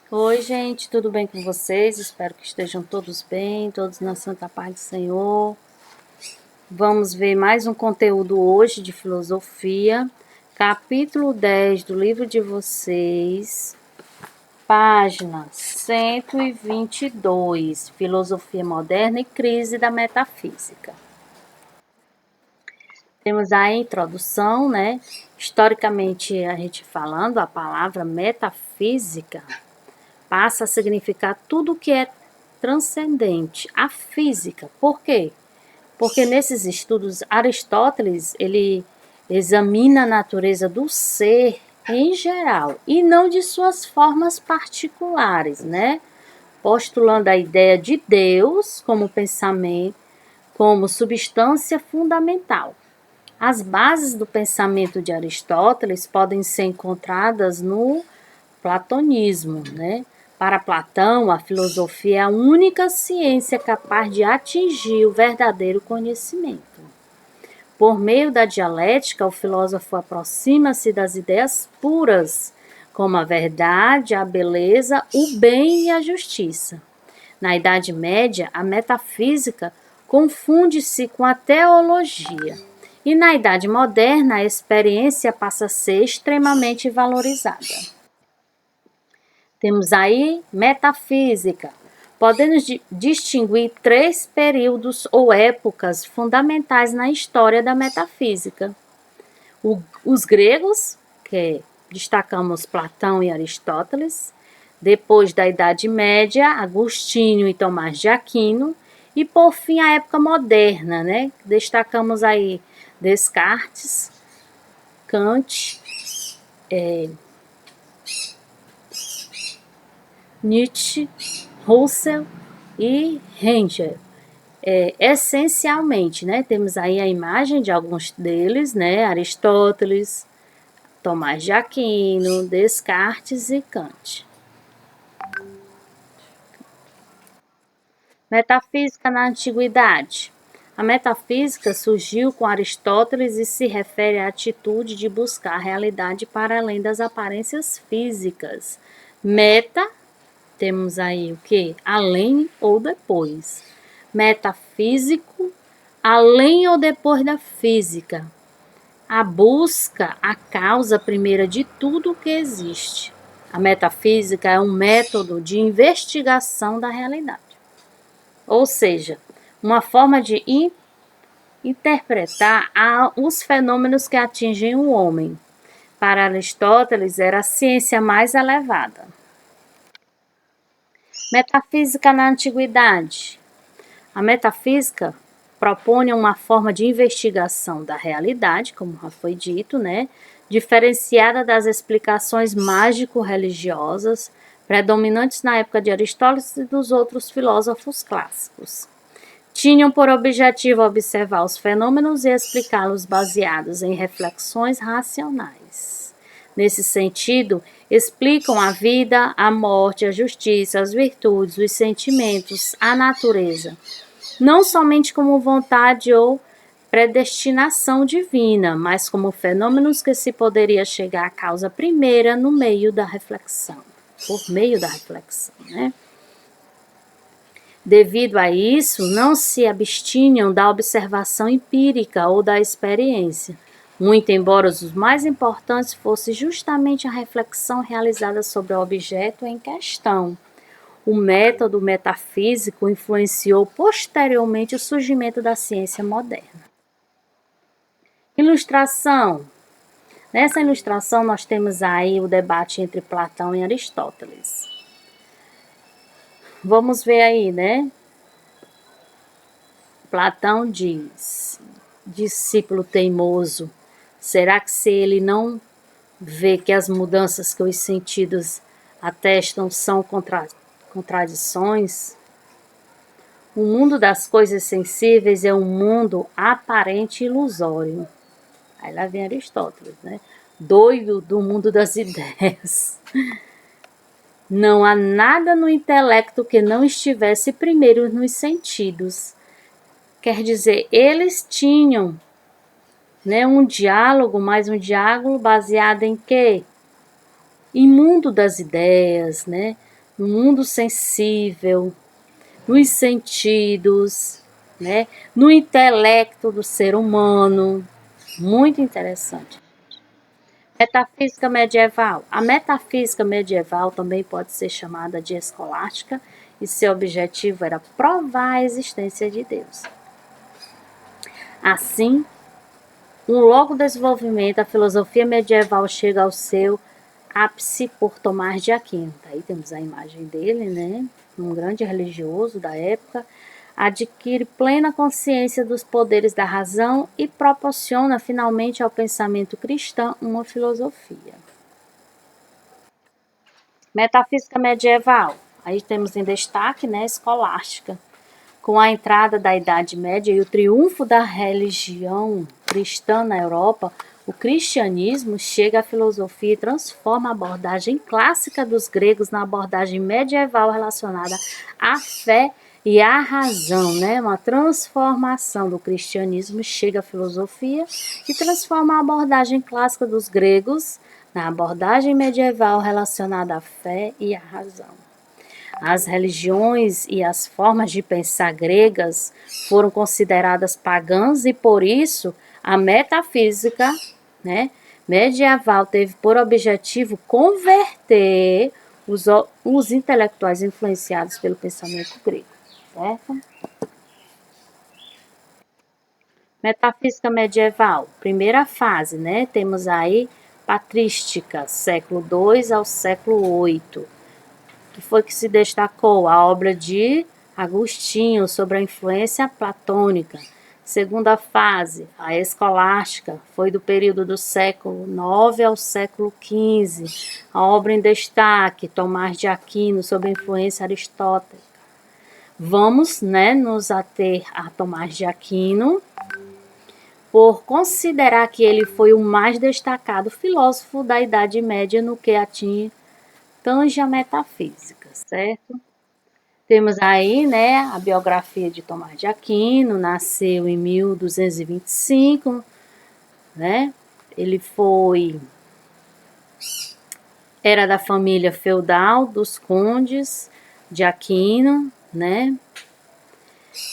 Oi, gente, tudo bem com vocês? Espero que estejam todos bem, todos na santa paz do Senhor. Vamos ver mais um conteúdo hoje de filosofia, capítulo 10 do livro de vocês, página 122, Filosofia Moderna e Crise da Metafísica. Temos a introdução, né? Historicamente, a gente falando, a palavra metafísica passa a significar tudo que é transcendente, a física. Por quê? Porque nesses estudos Aristóteles, ele examina a natureza do ser em geral e não de suas formas particulares, né? Postulando a ideia de Deus como pensamento, como substância fundamental. As bases do pensamento de Aristóteles podem ser encontradas no platonismo, né? Para Platão, a filosofia é a única ciência capaz de atingir o verdadeiro conhecimento. Por meio da dialética, o filósofo aproxima-se das ideias puras, como a verdade, a beleza, o bem e a justiça. Na Idade Média, a metafísica confunde-se com a teologia. E na Idade Moderna, a experiência passa a ser extremamente valorizada. Temos aí metafísica. Podemos distinguir três períodos ou épocas fundamentais na história da metafísica. Os gregos, que destacamos Platão e Aristóteles, depois da Idade Média, Agostinho e Tomás de Aquino, e por fim a época moderna, né? Destacamos aí Descartes, Kant, Nietzsche, Russell e Hegel. Essencialmente, né, temos aí a imagem de alguns deles, né, Aristóteles, Tomás de Aquino, Descartes e Kant. Metafísica na Antiguidade. A metafísica surgiu com Aristóteles e se refere à atitude de buscar a realidade para além das aparências físicas. Meta, temos aí o que? Além ou depois. Metafísico, além ou depois da física. A busca, a causa primeira de tudo o que existe. A metafísica é um método de investigação da realidade. Ou seja, uma forma de interpretar os fenômenos que atingem o homem. Para Aristóteles, era a ciência mais elevada. Metafísica na Antiguidade. A metafísica propõe uma forma de investigação da realidade, como já foi dito, né? Diferenciada das explicações mágico-religiosas predominantes na época de Aristóteles e dos outros filósofos clássicos. Tinham por objetivo observar os fenômenos e explicá-los baseados em reflexões racionais. Nesse sentido, explicam a vida, a morte, a justiça, as virtudes, os sentimentos, a natureza, não somente como vontade ou predestinação divina, mas como fenômenos que se poderia chegar à causa primeira no meio da reflexão, por meio da reflexão, né? Devido a isso, não se abstinham da observação empírica ou da experiência, muito embora os mais importantes fosse justamente a reflexão realizada sobre o objeto em questão. O método metafísico influenciou posteriormente o surgimento da ciência moderna. Ilustração. Nessa ilustração nós temos aí o debate entre Platão e Aristóteles. Vamos ver aí, né? Platão diz, discípulo teimoso, será que se ele não vê que as mudanças que os sentidos atestam são contradições? O mundo das coisas sensíveis é um mundo aparente e ilusório. Aí lá vem Aristóteles, né? Doido do mundo das ideias. Não há nada no intelecto que não estivesse primeiro nos sentidos. Quer dizer, eles tinham, né, um diálogo, mas um diálogo baseado em quê? Em mundo das ideias, né? no mundo sensível, nos sentidos, né? No intelecto do ser humano. Muito interessante. Metafísica medieval. A metafísica medieval também pode ser chamada de escolástica e seu objetivo era provar a existência de Deus. Assim, um longo desenvolvimento, a filosofia medieval chega ao seu ápice por Tomás de Aquino. Aí temos a imagem dele, né? Um grande religioso da época, adquire plena consciência dos poderes da razão e proporciona finalmente ao pensamento cristão uma filosofia. Metafísica medieval. Aí temos em destaque, né, escolástica. Com a entrada da Idade Média e o triunfo da religião cristã na Europa, o cristianismo chega à filosofia e transforma a abordagem clássica dos gregos na abordagem medieval relacionada à fé e à razão, né? Uma transformação do cristianismo chega à filosofia e transforma a abordagem clássica dos gregos na abordagem medieval relacionada à fé e à razão. As religiões e as formas de pensar gregas foram consideradas pagãs e, por isso, a metafísica, né, medieval teve por objetivo converter os intelectuais influenciados pelo pensamento grego, certo? Metafísica medieval, primeira fase, né? Temos aí patrística, século II ao século VIII. Que foi que se destacou a obra de Agostinho sobre a influência platônica. Segunda fase, a escolástica, foi do período do século IX ao século XV. A obra em destaque, Tomás de Aquino, sobre a influência aristotélica. Vamos, né, nos ater a Tomás de Aquino, por considerar que ele foi o mais destacado filósofo da Idade Média no que tange a metafísica, certo? Temos aí, né, a biografia de Tomás de Aquino, nasceu em 1225, né? Ele era da família feudal dos condes de Aquino, né?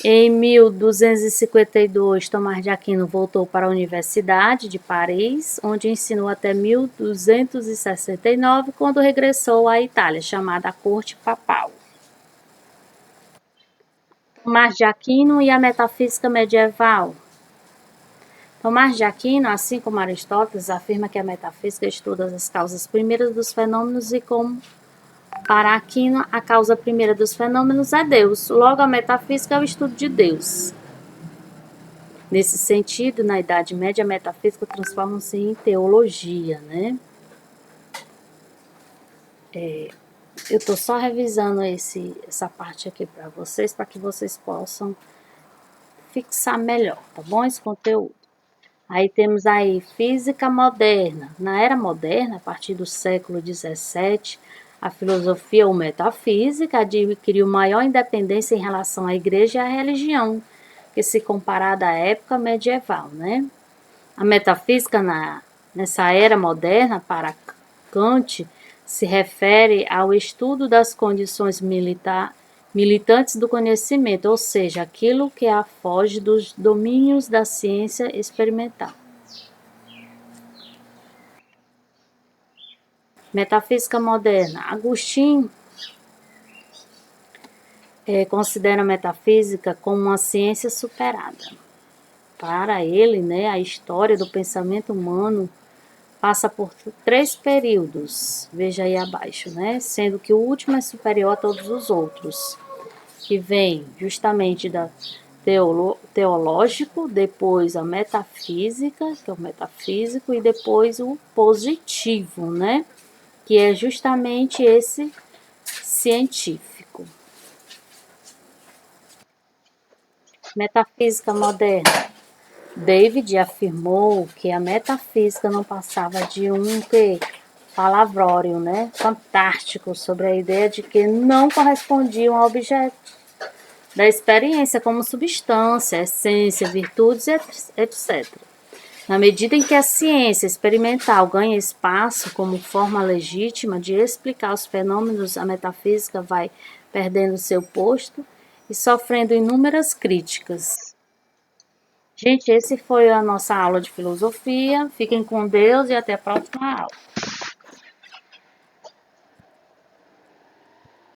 Em 1252, Tomás de Aquino voltou para a Universidade de Paris, onde ensinou até 1269, quando regressou à Itália, chamada a Corte Papal. Tomás de Aquino e a metafísica medieval. Tomás de Aquino, assim como Aristóteles, afirma que a metafísica estuda as causas primeiras dos fenômenos e como para Aquino, a causa primeira dos fenômenos é Deus. Logo, a metafísica é o estudo de Deus. Nesse sentido, na Idade Média, a metafísica transforma-se em teologia, né? Eu estou só revisando essa parte aqui para que vocês possam fixar melhor, tá bom? Esse conteúdo. Aí temos aí física moderna. Na era moderna, a partir do século XVII, a filosofia ou metafísica adquiriu maior independência em relação à igreja e à religião, que se comparada à época medieval, né? A metafísica nessa era moderna, para Kant, se refere ao estudo das condições militantes do conhecimento, ou seja, aquilo que foge dos domínios da ciência experimental. Metafísica moderna. Agostinho considera a metafísica como uma ciência superada. Para ele, né, a história do pensamento humano passa por 3 períodos, veja aí abaixo, né, sendo que o último é superior a todos os outros, que vem justamente da teológico, depois a metafísica, que é o metafísico, e depois o positivo, né, que é justamente esse científico. Metafísica moderna. David afirmou que a metafísica não passava de um palavrório, né, fantástico sobre a ideia de que não correspondiam ao objeto da experiência como substância, essência, virtudes, etc. Na medida em que a ciência experimental ganha espaço como forma legítima de explicar os fenômenos, a metafísica vai perdendo seu posto e sofrendo inúmeras críticas. Gente, esse foi a nossa aula de filosofia. Fiquem com Deus e até a próxima aula.